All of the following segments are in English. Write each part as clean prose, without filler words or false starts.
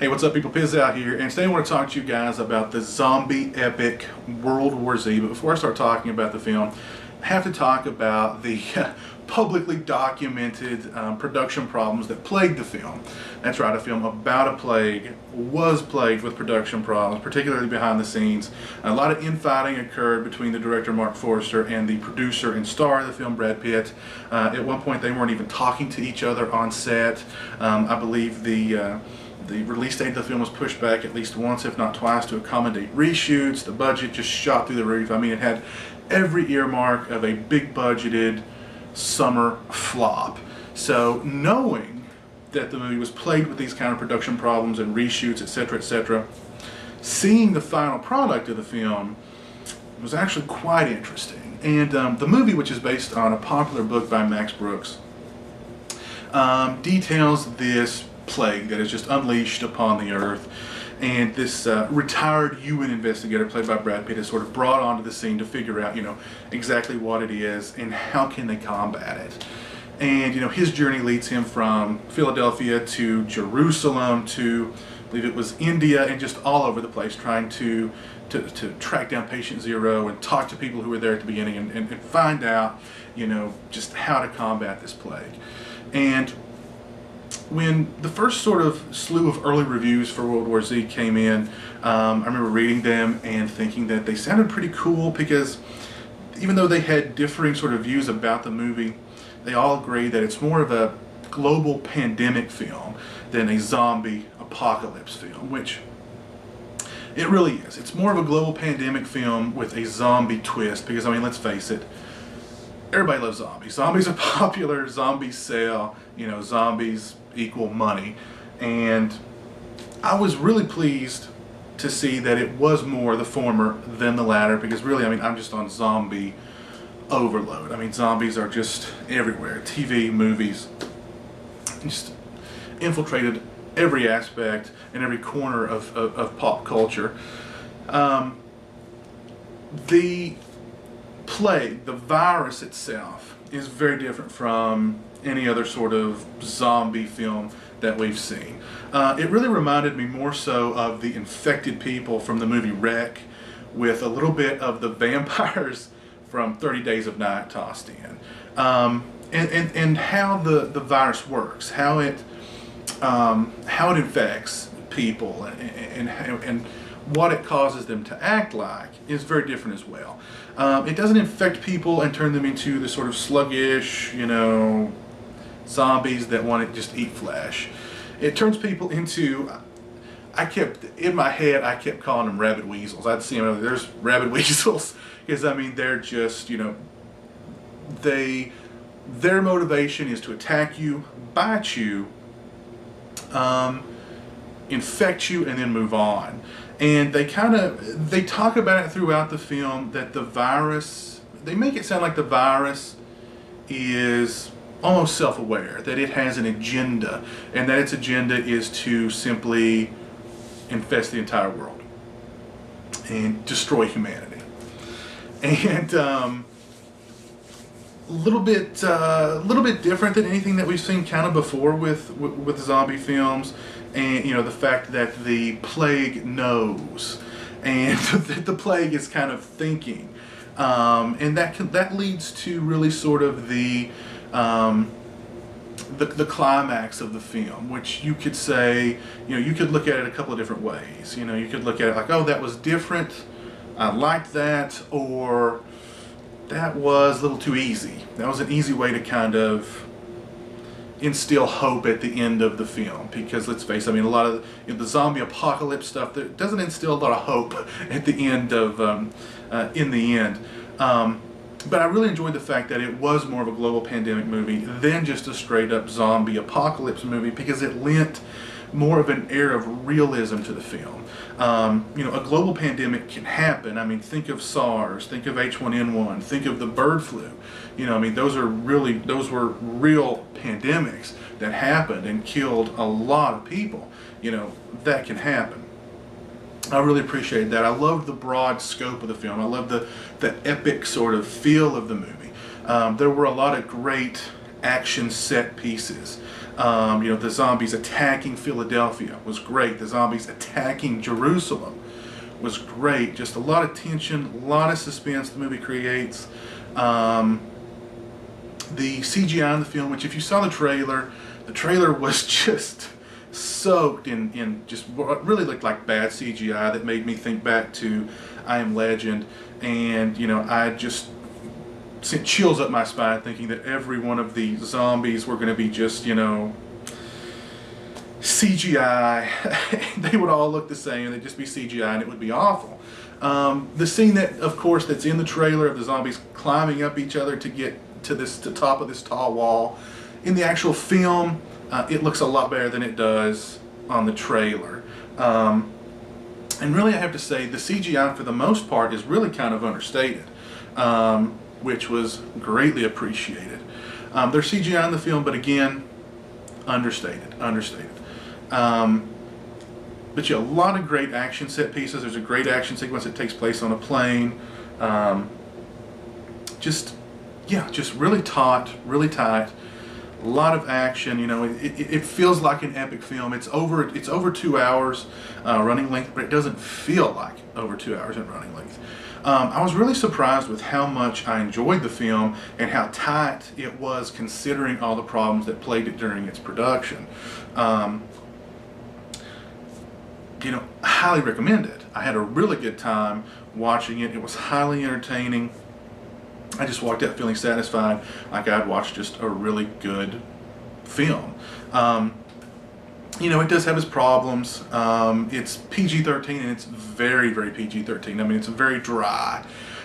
Hey, what's up, people? Piz out here, and today I want to talk to you guys about the zombie epic World War Z. But before I start talking about the film, I have to talk about the publicly documented production problems that plagued the film. That's right, a film about a plague was plagued with production problems, particularly behind the scenes. A lot of infighting occurred between the director Mark Forster and the producer and star of the film, Brad Pitt. At one point, they weren't even talking to each other on set. I believe the release date of the film was pushed back at least once, if not twice, to accommodate reshoots. The budget just shot through the roof. I mean, it had every earmark of a big budgeted summer flop. So knowing that the movie was plagued with these kind of production problems and reshoots, etc., seeing the final product of the film was actually quite interesting. And the movie, which is based on a popular book by Max Brooks, details this plague that is just unleashed upon the earth, and this retired UN investigator played by Brad Pitt is sort of brought onto the scene to figure out, exactly what it is and how can they combat it. And his journey leads him from Philadelphia to Jerusalem to, I believe it was India, and just all over the place, trying to track down patient zero and talk to people who were there at the beginning and find out, just how to combat this plague. And when the first sort of slew of early reviews for World War Z came in, I remember reading them and thinking that they sounded pretty cool, because even though they had differing sort of views about the movie, they all agree that it's more of a global pandemic film than a zombie apocalypse film, which it really is. It's more of a global pandemic film with a zombie twist, because, I mean, let's face it, everybody loves zombies. Zombies are popular, zombies sell, zombies equal money. And I was really pleased to see that it was more the former than the latter, because really, I mean, I'm just on zombie overload. I mean, zombies are just everywhere. TV, movies, just infiltrated every aspect and every corner of pop culture. The plague, the virus itself, is very different from any other sort of zombie film that we've seen. It really reminded me more so of the infected people from the movie Wreck, with a little bit of the vampires from 30 Days of Night tossed in. And how the virus works, how it infects people, and what it causes them to act like is very different as well. It doesn't infect people and turn them into the sort of sluggish, zombies that want to just eat flesh. It turns people into, in my head, I kept calling them rabid weasels. I'd see them, there's rabid weasels, because, I mean, they're just, their motivation is to attack you, bite you, infect you, and then move on. And they talk about it throughout the film, that the virus, they make it sound like the virus is almost self-aware, that it has an agenda, and that its agenda is to simply infest the entire world and destroy humanity. And a little bit different than anything that we've seen kind of before with zombie films. And the fact that the plague knows, and that the plague is kind of thinking, and that leads to really sort of the climax of the film, which you could say, you could look at it a couple of different ways. You could look at it like, oh, that was different, I liked that, or that was a little too easy. That was an easy way to kind of instill hope at the end of the film, because let's face it, I mean, a lot of the zombie apocalypse stuff that doesn't instill a lot of hope at the end of in the end. But I really enjoyed the fact that it was more of a global pandemic movie than just a straight up zombie apocalypse movie, because it lent more of an air of realism to the film. A global pandemic can happen. I mean, think of SARS, think of H1N1, think of the bird flu. I mean, those were real pandemics that happened and killed a lot of people. That can happen. I really appreciated that. I loved the broad scope of the film. I loved the epic sort of feel of the movie. There were a lot of great action set pieces. You know, the zombies attacking Philadelphia was great. The zombies attacking Jerusalem was great. Just a lot of tension, a lot of suspense the movie creates. The CGI in the film, which if you saw the trailer was just soaked in just what really looked like bad CGI that made me think back to I Am Legend, and you know, I just sent chills up my spine thinking that every one of the zombies were going to be just, you know, CGI. They would all look the same, they'd just be CGI, and it would be awful. The scene that, of course, that's in the trailer of the zombies climbing up each other to get to the top of this tall wall, in the actual film, it looks a lot better than it does on the trailer. And really, I have to say, the CGI for the most part is really kind of understated, which was greatly appreciated. There's CGI in the film, but again, understated. But yeah, a lot of great action set pieces. There's a great action sequence that takes place on a plane. Just really taut, really tight. A lot of action. You know, it feels like an epic film. It's over 2 hours running length, but it doesn't feel like over 2 hours in running length. I was really surprised with how much I enjoyed the film and how tight it was, considering all the problems that plagued it during its production. You know, I highly recommend it. I had a really good time watching it. It was highly entertaining. I just walked out feeling satisfied, like I'd watched just a really good film. You know, it does have its problems. It's PG-13, and it's very, very PG-13. I mean, it's very dry.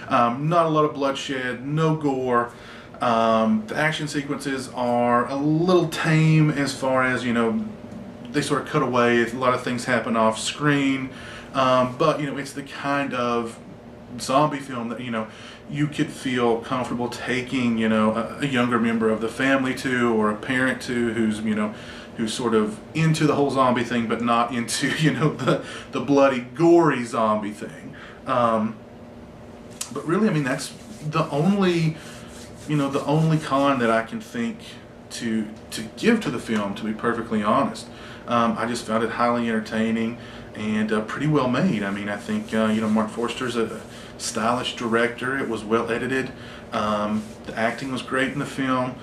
Not a lot of bloodshed, no gore. The action sequences are a little tame as far as, you know, they sort of cut away. A lot of things happen off screen. But, you know, it's the kind of zombie film that, you know, you could feel comfortable taking, you know, a younger member of the family to, or a parent to, who's, you know, who's sort of into the whole zombie thing, but not into, you know, the bloody, gory zombie thing. But really, I mean, that's the only, you know, the only con that I can think to give to the film, to be perfectly honest. I just found it highly entertaining and pretty well made. I mean, I think, you know, Mark Forster's a stylish director. It was well edited. The acting was great in the film.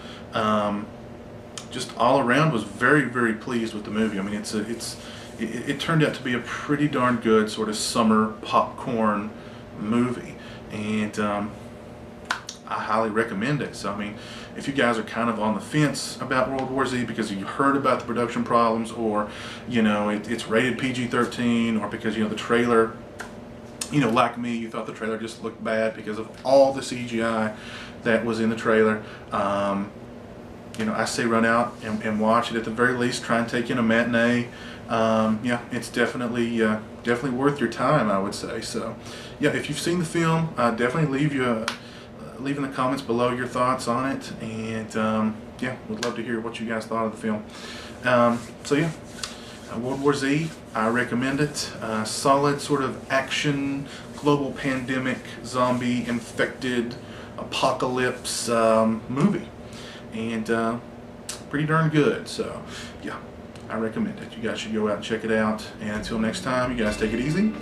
Just all around was very, very pleased with the movie. I mean, it turned out to be a pretty darn good sort of summer popcorn movie, and I highly recommend it. So I mean, if you guys are kind of on the fence about World War Z because you heard about the production problems, or you know, it's rated PG-13, or because, you know, the trailer, you know, like me, you thought the trailer just looked bad because of all the CGI that was in the trailer, you know, I say run out and watch it. At the very least, try and take in a matinee. Yeah, it's definitely worth your time, I would say. So, yeah, if you've seen the film, definitely leave in the comments below your thoughts on it, and yeah, would love to hear what you guys thought of the film. So yeah, World War Z, I recommend it. Solid sort of action, global pandemic, zombie infected apocalypse movie, and pretty darn good. So yeah, I recommend it. You guys should go out and check it out. And until next time, you guys take it easy.